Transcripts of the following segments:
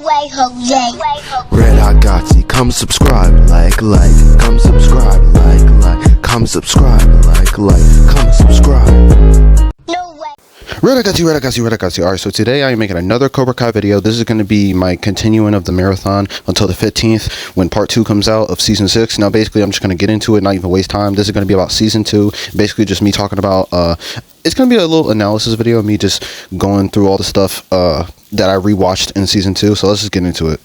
way, Jose. Red Hot Gotti, come subscribe, come subscribe, come subscribe, come subscribe. No way. Red Hot Gotti. Alright, so today I am making another Cobra Kai video. This is going to be my continuing of the marathon until the 15th when part 2 comes out of season 6. Now basically I'm just going to get into it, not even waste time. This is going to be about season 2, basically just me talking about it's going to be a little analysis video of me just going through all the stuff that I rewatched in season 2. So let's just get into it.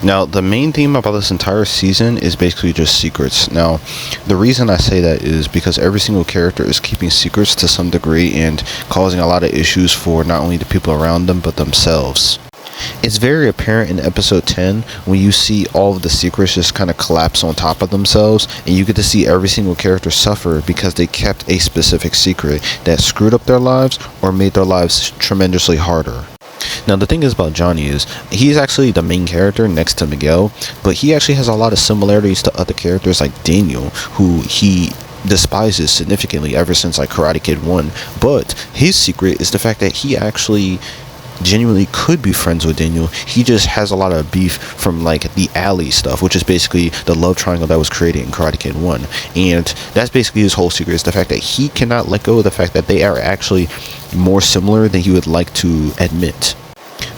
Now, the main theme about this entire season is basically just secrets. Now, the reason I say that is because every single character is keeping secrets to some degree and causing a lot of issues for not only the people around them, but themselves. It's very apparent in episode 10 when you see all of the secrets just kind of collapse on top of themselves, and you get to see every single character suffer because they kept a specific secret that screwed up their lives or made their lives tremendously harder. Now, the thing is about Johnny is he's actually the main character next to Miguel, but he actually has a lot of similarities to other characters like Daniel, who he despises significantly ever since like Karate Kid 1. But his secret is the fact that he actually genuinely could be friends with Daniel. He just has a lot of beef from like the alley stuff, which is basically the love triangle that was created in Karate Kid 1, and that's basically his whole secret, is the fact that he cannot let go of the fact that they are actually more similar than he would like to admit.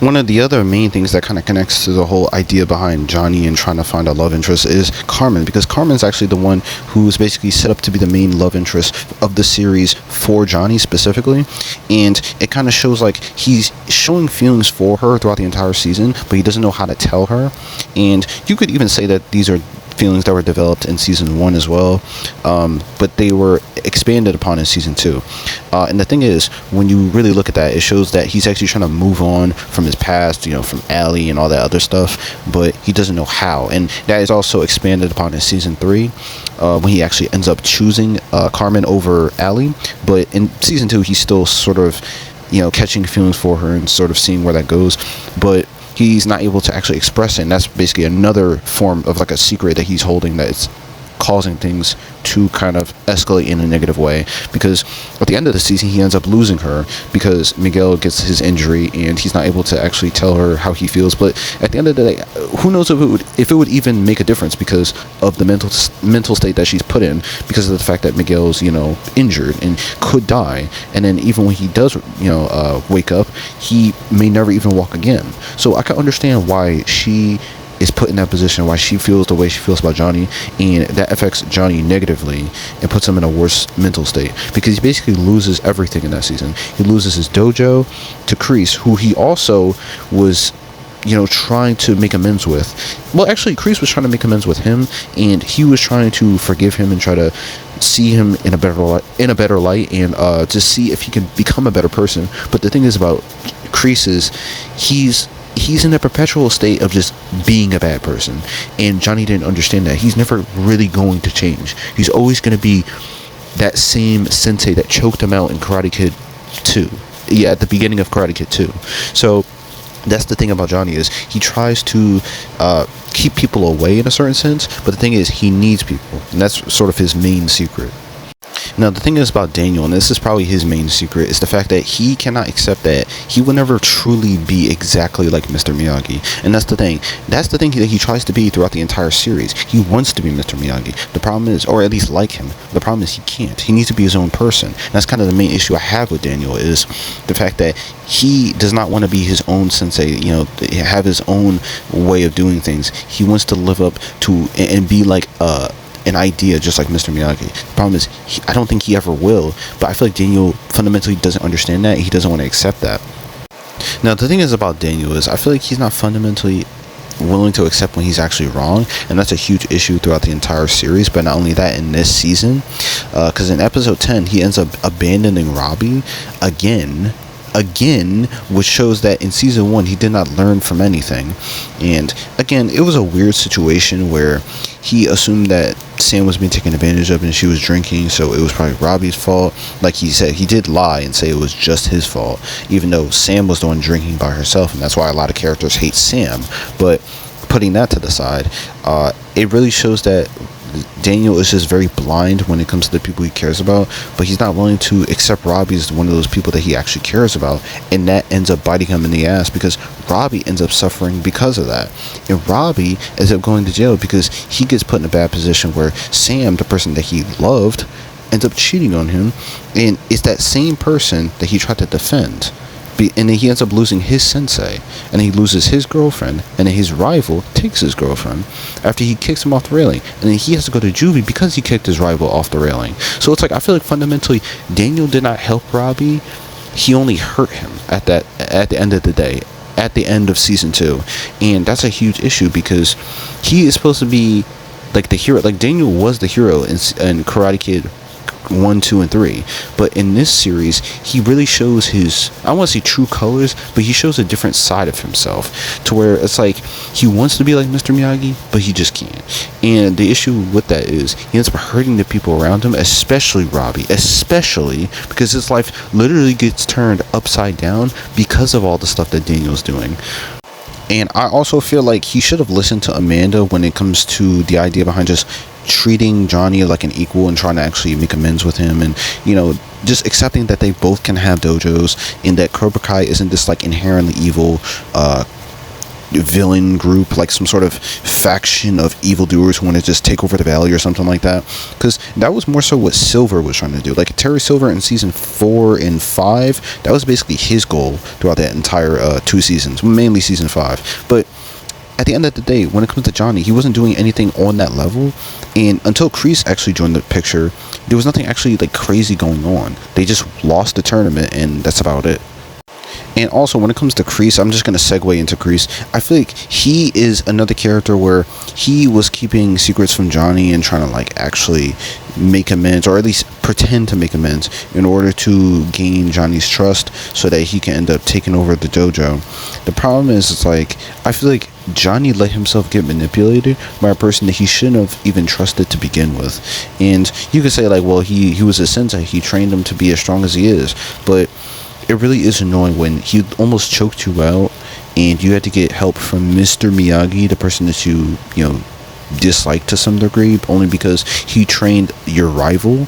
One of the other main things that kind of connects to the whole idea behind Johnny and trying to find a love interest is Carmen, because Carmen's actually the one who's basically set up to be the main love interest of the series for Johnny specifically, and it kind of shows like he's showing feelings for her throughout the entire season, but he doesn't know how to tell her. And you could even say that these are feelings that were developed in season 1 as well, but they were expanded upon in season 2. And the thing is, when you really look at that, it shows that he's actually trying to move on from his past, you know, from Allie and all that other stuff, but he doesn't know how. And that is also expanded upon in season 3, when he actually ends up choosing Carmen over Allie. But in season 2, he's still sort of, you know, catching feelings for her and sort of seeing where that goes, but he's not able to actually express it, and that's basically another form of like a secret that he's holding that's causing things to kind of escalate in a negative way, because at the end of the season he ends up losing her because Miguel gets his injury and he's not able to actually tell her how he feels. But at the end of the day, who knows if it would even make a difference because of the mental state that she's put in, because of the fact that Miguel's, you know, injured and could die, and then even when he does, you know, wake up, he may never even walk again. So I can understand why she is put in that position, why she feels the way she feels about Johnny, and that affects Johnny negatively and puts him in a worse mental state, because he basically loses everything in that season. He loses his dojo to Kreese, who he also was, you know, trying to make amends with. Well, actually, Kreese was trying to make amends with him, and he was trying to forgive him and try to see him in a better light, and to see if he can become a better person. But the thing is about Kreese is he's in a perpetual state of just being a bad person, and Johnny didn't understand that. He's never really going to change. He's always going to be that same sensei that choked him out in Karate Kid 2. Yeah, at the beginning of Karate Kid 2. So that's the thing about Johnny, is he tries to keep people away in a certain sense, but the thing is he needs people, and that's sort of his main secret. Now, the thing is about Daniel, and this is probably his main secret, is the fact that he cannot accept that he will never truly be exactly like Mr. Miyagi. And that's the thing. That's the thing that he tries to be throughout the entire series. He wants to be Mr. Miyagi. The problem is, or at least like him, the problem is he can't. He needs to be his own person. And that's kind of the main issue I have with Daniel, is the fact that he does not want to be his own sensei, you know, have his own way of doing things. He wants to live up to and be like an idea just like Mr. Miyagi. The problem is, I don't think he ever will, but I feel like Daniel fundamentally doesn't understand that. He doesn't want to accept that. Now, the thing is about Daniel is I feel like he's not fundamentally willing to accept when he's actually wrong, and that's a huge issue throughout the entire series. But not only that, in this season, because in episode 10 he ends up abandoning Robbie again, which shows that in season 1 he did not learn from anything. And again, it was a weird situation where he assumed that Sam was being taken advantage of and she was drinking, so it was probably Robbie's fault. Like he said, he did lie and say it was just his fault, even though Sam was the one drinking by herself, and that's why a lot of characters hate Sam. But putting that to the side, it really shows that Daniel is just very blind when it comes to the people he cares about, but he's not willing to accept Robbie as one of those people that he actually cares about, and that ends up biting him in the ass because Robbie ends up suffering because of that. And Robbie ends up going to jail because he gets put in a bad position where Sam, the person that he loved, ends up cheating on him, and it's that same person that he tried to defend. And then he ends up losing his sensei, and he loses his girlfriend, and then his rival takes his girlfriend after he kicks him off the railing, and then he has to go to juvie because he kicked his rival off the railing. So it's like, I feel like fundamentally Daniel did not help Robbie, he only hurt him at the end of the day, at the end of season 2. And that's a huge issue because he is supposed to be like the hero. Like, Daniel was the hero in Karate Kid 1, 2, and 3, but in this series he really shows his, I don't want to say true colors, but he shows a different side of himself, to where it's like he wants to be like Mr. Miyagi, but he just can't. And the issue with that is he ends up hurting the people around him, especially Robbie, especially because his life literally gets turned upside down because of all the stuff that Daniel's doing. And I also feel like he should have listened to Amanda when it comes to the idea behind just treating Johnny like an equal and trying to actually make amends with him, and, you know, just accepting that they both can have dojos, and that Cobra Kai isn't this like inherently evil villain group, like some sort of faction of evildoers who want to just take over the valley or something like that. Because that was more so what Silver was trying to do. Like Terry Silver in season 4 and 5, that was basically his goal throughout that entire 2 seasons, mainly season 5. But at the end of the day, when it comes to Johnny, he wasn't doing anything on that level. And until Kreese actually joined the picture, there was nothing actually like crazy going on. They just lost the tournament, and that's about it. And also, when it comes to Kreese, I'm just going to segue into Kreese. I feel like he is another character where he was keeping secrets from Johnny and trying to like actually make amends, or at least pretend to make amends, in order to gain Johnny's trust so that he can end up taking over the dojo. The problem is, it's like, I feel like Johnny let himself get manipulated by a person that he shouldn't have even trusted to begin with. And you could say like, well, he was a sensei, he trained him to be as strong as he is, but it really is annoying when he almost choked you out and you had to get help from Mr. Miyagi, the person that you know, dislike to some degree, only because he trained your rival.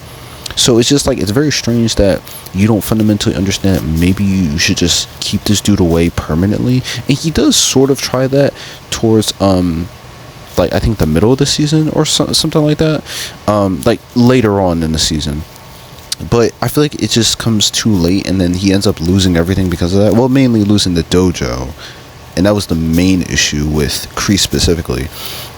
So it's just like, it's very strange that you don't fundamentally understand that maybe you should just keep this dude away permanently. And he does sort of try that towards like I think the middle of the season or something like that, like later on in the season. But I feel like it just comes too late, and then he ends up losing everything because of that. Well, mainly losing the dojo, and that was the main issue with Kreese specifically.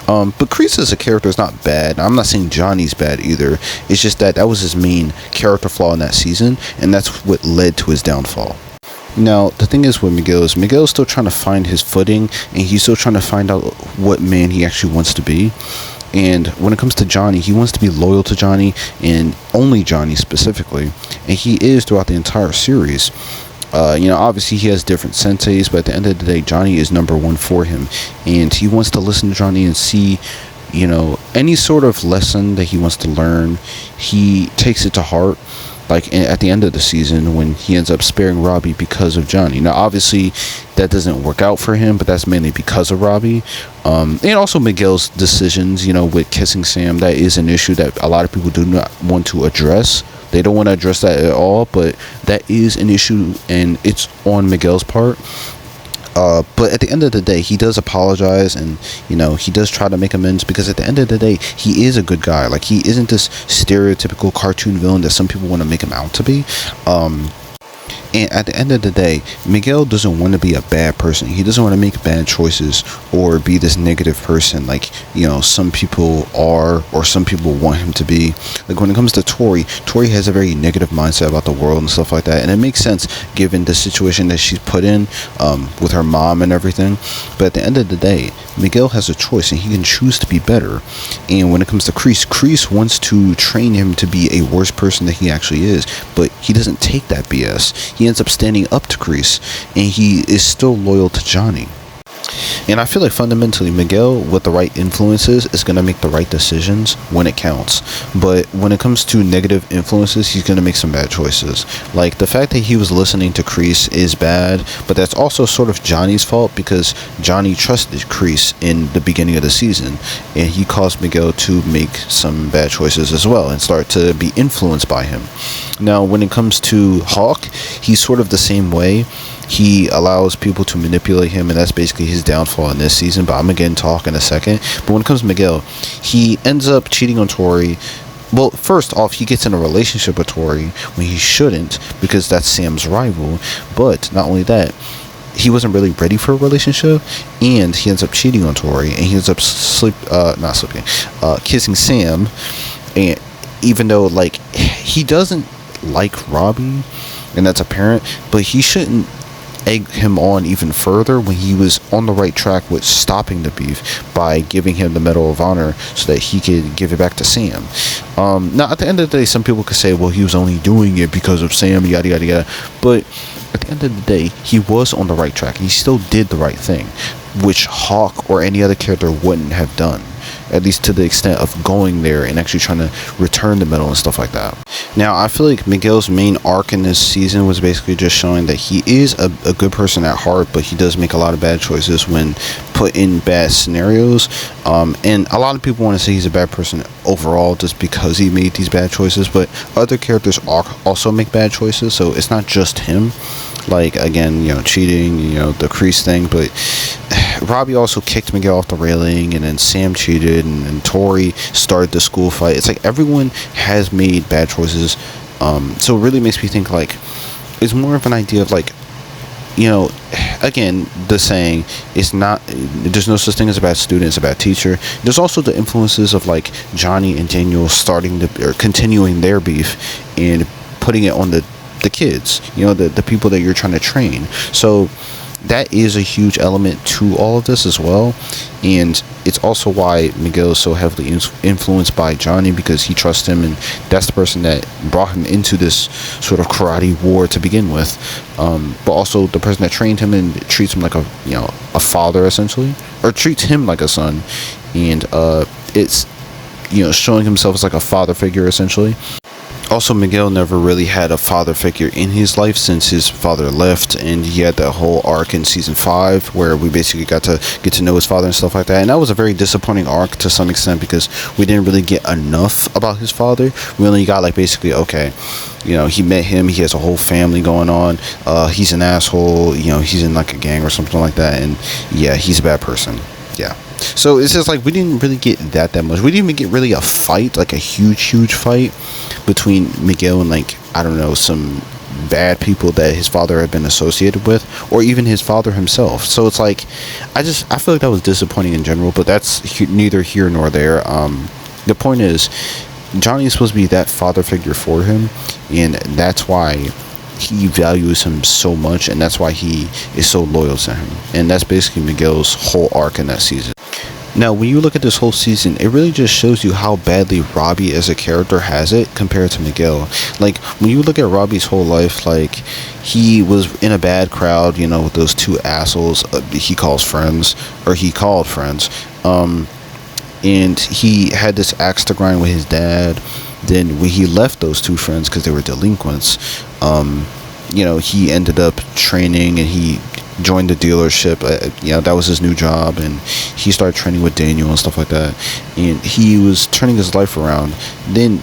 But Kreese as a character is not bad. I'm not saying Johnny's bad either. It's just that was his main character flaw in that season, and that's what led to his downfall. Now, the thing is with Miguel's still trying to find his footing, and he's still trying to find out what man he actually wants to be. And when it comes to Johnny, he wants to be loyal to Johnny, and only Johnny specifically, and he is throughout the entire series. You know, obviously he has different senseis, but at the end of the day, Johnny is number one for him, and he wants to listen to Johnny and see, you know, any sort of lesson that he wants to learn, he takes it to heart. Like at the end of the season when he ends up sparing Robbie because of Johnny. Now obviously that doesn't work out for him, but that's mainly because of Robbie. And also Miguel's decisions, you know, with kissing Sam, that is an issue that a lot of people do not want to address. They don't want to address that at all, but that is an issue, and it's on Miguel's part. But at the end of the day, he does apologize, and, you know, he does try to make amends, because at the end of the day, he is a good guy. Like, he isn't this stereotypical cartoon villain that some people want to make him out to be. And at the end of the day, Miguel doesn't want to be a bad person. He doesn't want to make bad choices or be this negative person like, you know, some people are, or some people want him to be. Like when it comes to Tori has a very negative mindset about the world and stuff like that. And it makes sense given the situation that she's put in with her mom and everything. But at the end of the day, Miguel has a choice and he can choose to be better. And when it comes to Kreese wants to train him to be a worse person than he actually is. But he doesn't take that BS. He ends up standing up to Kreese, and he is still loyal to Johnny. And I feel like fundamentally Miguel, with the right influences, is going to make the right decisions when it counts. But when it comes to negative influences, he's going to make some bad choices. Like the fact that he was listening to Kreese is bad, but that's also sort of Johnny's fault, because Johnny trusted Kreese in the beginning of the season, and he caused Miguel to make some bad choices as well and start to be influenced by him. Now, when it comes to Hawk, he's sort of the same way. He allows people to manipulate him, and that's basically his downfall in this season, but I'm gonna get into Hawk in a second. But when it comes to Miguel, he ends up cheating on Tori. Well, first off, he gets in a relationship with Tori when he shouldn't, because that's Sam's rival. But not only that, he wasn't really ready for a relationship, and he ends up cheating on Tori, and he ends up kissing Sam. And even though, like, he doesn't like Robbie, and that's apparent, but he shouldn't egg him on even further when he was on the right track with stopping the beef by giving him the Medal of Honor so that he could give it back to Sam. Now, at the end of the day, some people could say, well, he was only doing it because of Sam, yada, yada, yada. But at the end of the day, he was on the right track. He still did the right thing, which Hawk or any other character wouldn't have done, at least to the extent of going there and actually trying to return the medal and stuff like that. Now, I feel like Miguel's main arc in this season was basically just showing that he is a good person at heart, but he does make a lot of bad choices when put in bad scenarios. And a lot of people want to say he's a bad person overall just because he made these bad choices, but other characters also make bad choices, so it's not just him. Like, again, cheating, the Kreese thing, but Robbie also kicked Miguel off the railing, and then Sam cheated, and Tori started the school fight. It's like everyone has made bad choices. So it really makes me think, like, it's more of an idea of, like, again, the saying is not, there's no such thing as a bad student, it's a bad teacher. There's also the influences of, like, Johnny and Daniel continuing their beef and putting it on the kids, the people that you're trying to train. So that is a huge element to all of this as well, and it's also why Miguel is so heavily influenced by Johnny, because he trusts him, and that's the person that brought him into this sort of karate war to begin with. But also the person that trained him and treats him like a father, essentially, or treats him like a son, and it's showing himself as like a father figure, essentially. Also, Miguel never really had a father figure in his life since his father left, and he had that whole arc in season 5 where we basically got to get to know his father and stuff like that, and that was a very disappointing arc to some extent, because we didn't really get enough about his father. We only got, like, basically, okay, he met him, he has a whole family going on, he's an asshole, he's in like a gang or something like that, and yeah, he's a bad person. Yeah. So it's just like we didn't really get that much. We didn't even get really a fight, like a huge fight between Miguel and, like, I don't know, some bad people that his father had been associated with, or even his father himself. So it's like I feel like that was disappointing in general, but that's neither here nor there. The point is, Johnny is supposed to be that father figure for him, and that's why he values him so much, and that's why he is so loyal to him. And that's basically Miguel's whole arc in that season. Now, when you look at this whole season, it really just shows you how badly Robbie as a character has it compared to Miguel. Like, when you look at Robbie's whole life, like, he was in a bad crowd, with those two assholes he called friends. And he had this axe to grind with his dad. Then when he left those two friends because they were delinquents, he ended up training, and he joined the dealership. That was his new job, and he started training with Daniel and stuff like that, and he was turning his life around. Then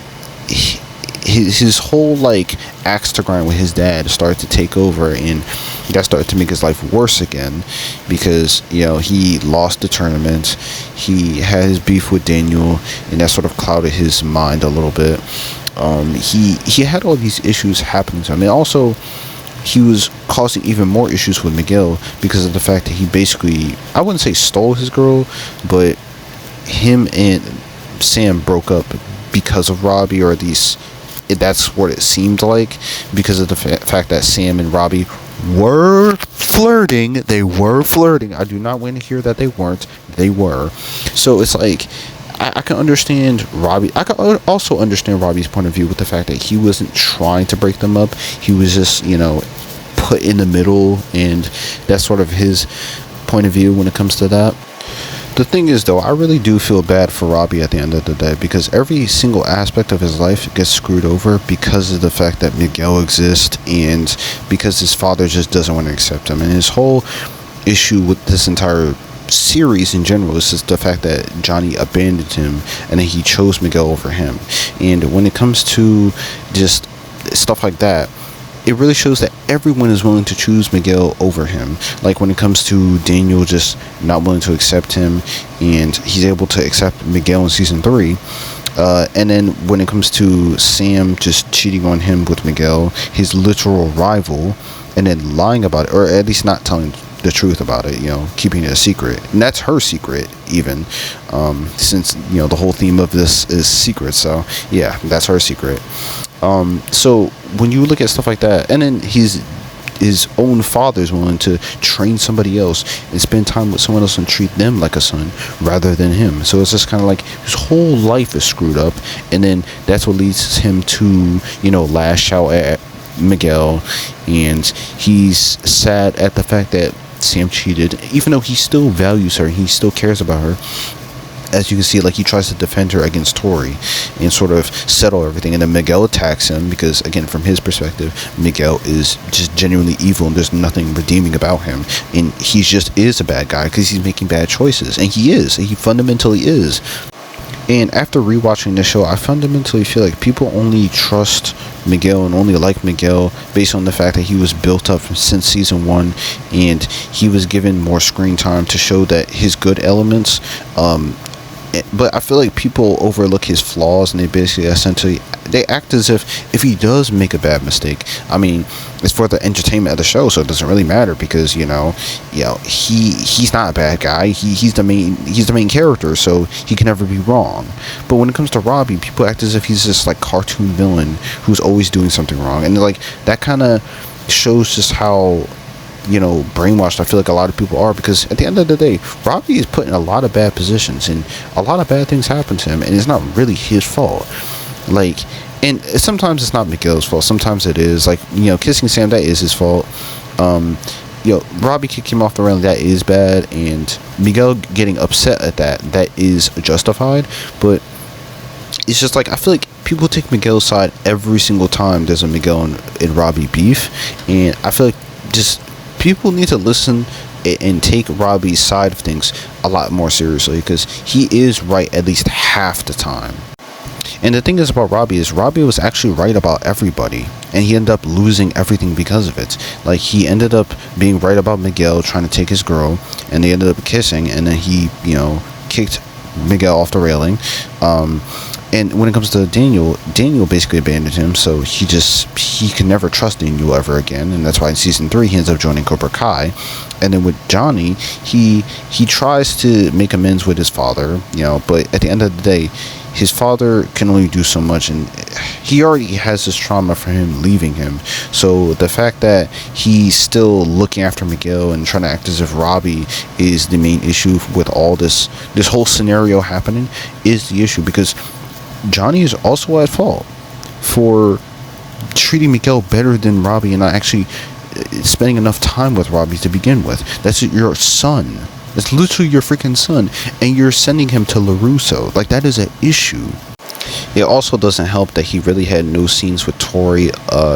his whole, like, axe to grind with his dad started to take over, and that started to make his life worse again, because he lost the tournament, he had his beef with Daniel, and that sort of clouded his mind a little bit. He had all these issues happening to him, and also he was causing even more issues with Miguel because of the fact that he basically, I wouldn't say stole his girl, but him and Sam broke up because of Robbie, or at least that's what it seemed like, because of the fact that Sam and Robbie were flirting. They were flirting. I do not want to hear that they weren't. They were. So it's like, I can understand Robbie. I can also understand Robbie's point of view with the fact that he wasn't trying to break them up. He was just, put in the middle, and that's sort of his point of view when it comes to that. The thing is, though, I really do feel bad for Robbie at the end of the day, because every single aspect of his life gets screwed over because of the fact that Miguel exists, and because his father just doesn't want to accept him. And his whole issue with this entire series in general is just the fact that Johnny abandoned him and then he chose Miguel over him. And when it comes to just stuff like that, it really shows that everyone is willing to choose Miguel over him. Like when it comes to Daniel just not willing to accept him, and he's able to accept Miguel in season 3. And then when it comes to Sam just cheating on him with Miguel, his literal rival, and then lying about it, or at least not telling the truth about it, keeping it a secret. And that's her secret, even, since, the whole theme of this is secret. So yeah, that's her secret. So when you look at stuff like that, and then his own father is willing to train somebody else and spend time with someone else and treat them like a son rather than him. So it's just kind of like his whole life is screwed up, and then that's what leads him to, lash out at Miguel, and he's sad at the fact that Sam cheated, even though he still values her and he still cares about her. As you can see, like, he tries to defend her against Tori and sort of settle everything, and then Miguel attacks him because, again, from his perspective, Miguel is just genuinely evil and there's nothing redeeming about him, and he just is a bad guy because he's making bad choices, and he fundamentally is. And after rewatching this show, I fundamentally feel like people only trust Miguel and only like Miguel based on the fact that he was built up since season 1, and he was given more screen time to show that his good elements. But I feel like people overlook his flaws, and they basically essentially they act as if he does make a bad mistake, I mean, it's for the entertainment of the show, so it doesn't really matter because he's not a bad guy. He's the main character, so he can never be wrong. But when it comes to Robbie, people act as if he's this like cartoon villain who's always doing something wrong, and like that kind of shows just how brainwashed I feel like a lot of people are, because at the end of the day, Robbie is put in a lot of bad positions and a lot of bad things happen to him, and it's not really his fault. Like, and sometimes it's not Miguel's fault, sometimes it is. Like, kissing Sam, that is his fault. Robbie kicked him off the railing, that is bad, and Miguel getting upset at that is justified. But it's just like, I feel like people take Miguel's side every single time there's a Miguel and Robbie beef, and I feel like just people need to listen and take Robbie's side of things a lot more seriously, because he is right at least half the time. And the thing is about Robbie is Robbie was actually right about everybody, and he ended up losing everything because of it. Like, he ended up being right about Miguel trying to take his girl, and they ended up kissing, and then he kicked Miguel off the railing. And when it comes to Daniel basically abandoned him, so he can never trust Daniel ever again, and that's why in season 3 he ends up joining Cobra Kai. And then with Johnny, he tries to make amends with his father, but at the end of the day, his father can only do so much, and he already has this trauma for him leaving him. So the fact that he's still looking after Miguel and trying to act as if Robbie is the main issue with all this whole scenario happening is the issue, because Johnny is also at fault for treating Miguel better than Robbie and not actually spending enough time with Robbie to begin with. That's your son. It's literally your freaking son, and you're sending him to LaRusso. Like, that is an issue. It also doesn't help that he really had no scenes with Tori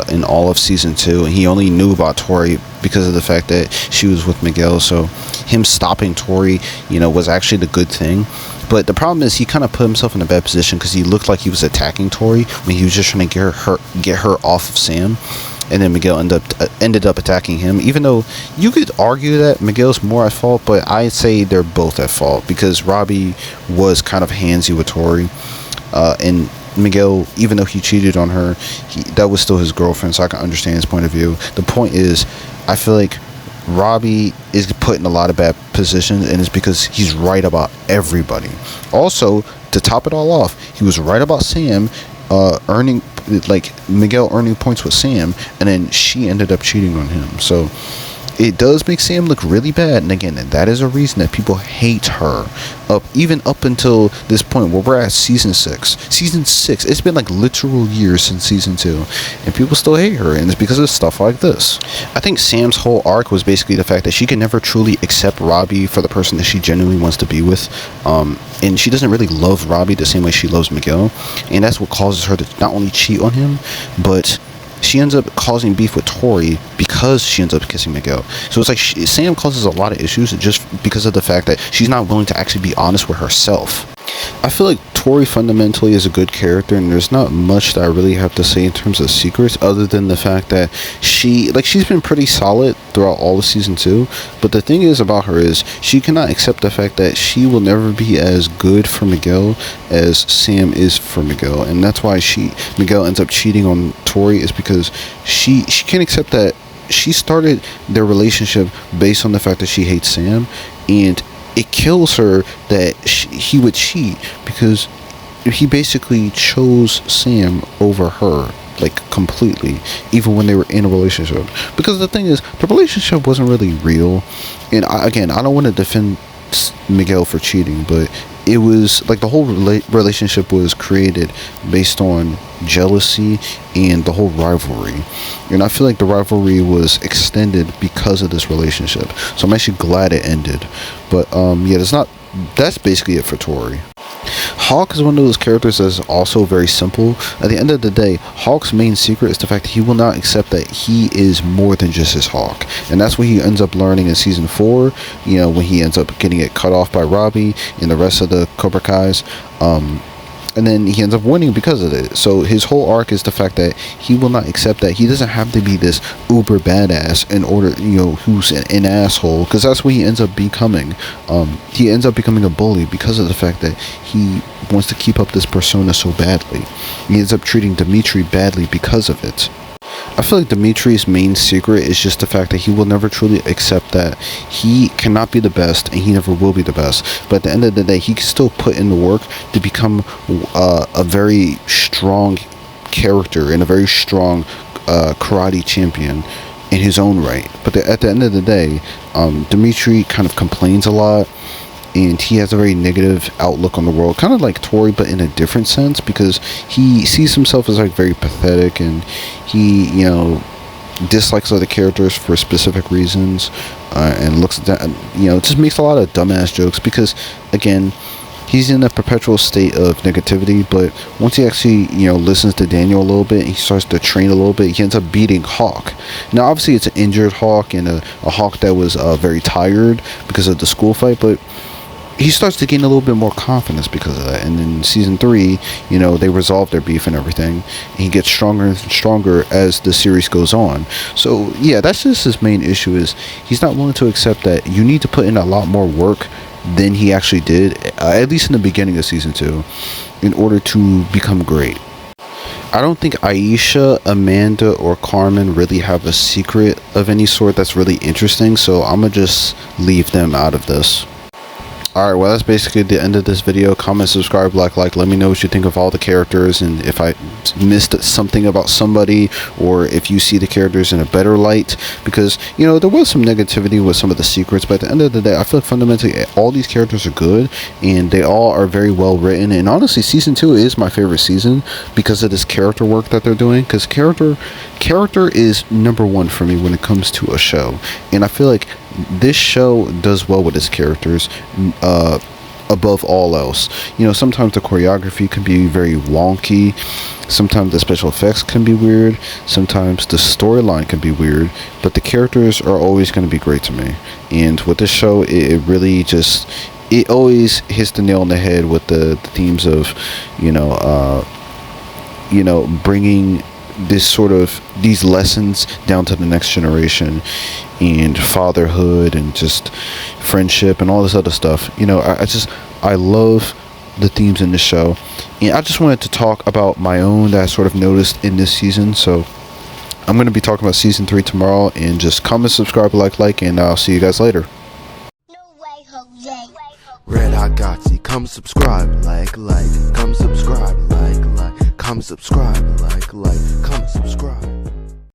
in all of season 2, and he only knew about Tori because of the fact that she was with Miguel. So him stopping Tori, was actually the good thing. But the problem is he kind of put himself in a bad position because he looked like he was attacking Tori when he was just trying to get her off of Sam. And then Miguel ended up attacking him, even though you could argue that Miguel's more at fault, but I'd say they're both at fault, because Robbie was kind of handsy with Tori, and Miguel, even though he cheated on her, that was still his girlfriend, so I can understand his point of view. The point is, I feel like Robbie is put in a lot of bad positions, and it's because he's right about everybody. Also, to top it all off, he was right about Sam Miguel earning points with Sam, and then she ended up cheating on him. So it does make Sam look really bad, and again, that is a reason that people hate her, even up until this point where we're at season 6. It's been like literal years since season 2, and people still hate her, and it's because of stuff like this. I think Sam's whole arc was basically the fact that she can never truly accept Robbie for the person that she genuinely wants to be with, and she doesn't really love Robbie the same way she loves Miguel, and that's what causes her to not only cheat on him, but she ends up causing beef with Tori because she ends up kissing Miguel. So it's like Sam causes a lot of issues just because of the fact that she's not willing to actually be honest with herself. I feel like Tori fundamentally is a good character, and there's not much that I really have to say in terms of secrets other than the fact that she's been pretty solid throughout all of season 2, but the thing is about her is she cannot accept the fact that she will never be as good for Miguel as Sam is for Miguel, and that's why Miguel ends up cheating on Tori, is because she can't accept that she started their relationship based on the fact that she hates Sam, and it kills her that he would cheat because he basically chose Sam over her, like, completely, even when they were in a relationship. Because the thing is, the relationship wasn't really real, and I don't want to defend Miguel for cheating, but it was like the whole relationship was created based on jealousy and the whole rivalry, and I feel like the rivalry was extended because of this relationship, so I'm actually glad it ended. But yeah, that's basically it for Tori. Hawk is one of those characters that's also very simple. At the end of the day, Hawk's main secret is the fact that he will not accept that he is more than just his Hawk, and that's what he ends up learning in season 4, when he ends up getting it cut off by Robbie and the rest of the Cobra Kais, and then he ends up winning because of it. So his whole arc is the fact that he will not accept that he doesn't have to be this uber badass in order, who's an asshole, because that's what he ends up becoming. He ends up becoming a bully because of the fact that he wants to keep up this persona so badly. He ends up treating Demitri badly because of it. I feel like Dimitri's main secret is just the fact that he will never truly accept that he cannot be the best, and he never will be the best. But at the end of the day, he can still put in the work to become a very strong character and a very strong karate champion in his own right. But at the end of the day, Demitri kind of complains a lot, and he has a very negative outlook on the world, kind of like Tori, but in a different sense, because he sees himself as like very pathetic, and he dislikes other characters for specific reasons, and looks at that, just makes a lot of dumbass jokes, because again, he's in a perpetual state of negativity. But once he actually listens to Daniel a little bit, and he starts to train a little bit, he ends up beating Hawk. Now obviously it's an injured Hawk, and a Hawk that was very tired because of the school fight, but he starts to gain a little bit more confidence because of that. And in season 3, they resolve their beef and everything, and he gets stronger and stronger as the series goes on. So yeah, that's just his main issue, is he's not willing to accept that you need to put in a lot more work than he actually did, at least in the beginning of season 2, in order to become great. I don't think Aisha, Amanda, or Carmen really have a secret of any sort that's really interesting, so I'm gonna just leave them out of this. Alright, well, that's basically the end of this video. Comment, subscribe, like, let me know what you think of all the characters, and if I missed something about somebody, or if you see the characters in a better light, because, there was some negativity with some of the secrets, but at the end of the day, I feel like fundamentally all these characters are good, and they all are very well written, and honestly, season 2 is my favorite season because of this character work that they're doing, because character is number one for me when it comes to a show, and I feel like this show does well with its characters above all else. Sometimes the choreography can be very wonky, sometimes the special effects can be weird, sometimes the storyline can be weird, but the characters are always going to be great to me. And with this show, it really just, it always hits the nail on the head with the themes of bringing these lessons down to the next generation, and fatherhood, and just friendship, and all this other stuff. I love the themes in this show, and I just wanted to talk about my own that I sort of noticed in this season. So I'm going to be talking about season 3 tomorrow, and just comment, subscribe, like, and I'll see you guys later. Red Hot Gotsy, come subscribe, like, come subscribe, like, come subscribe, like, come subscribe.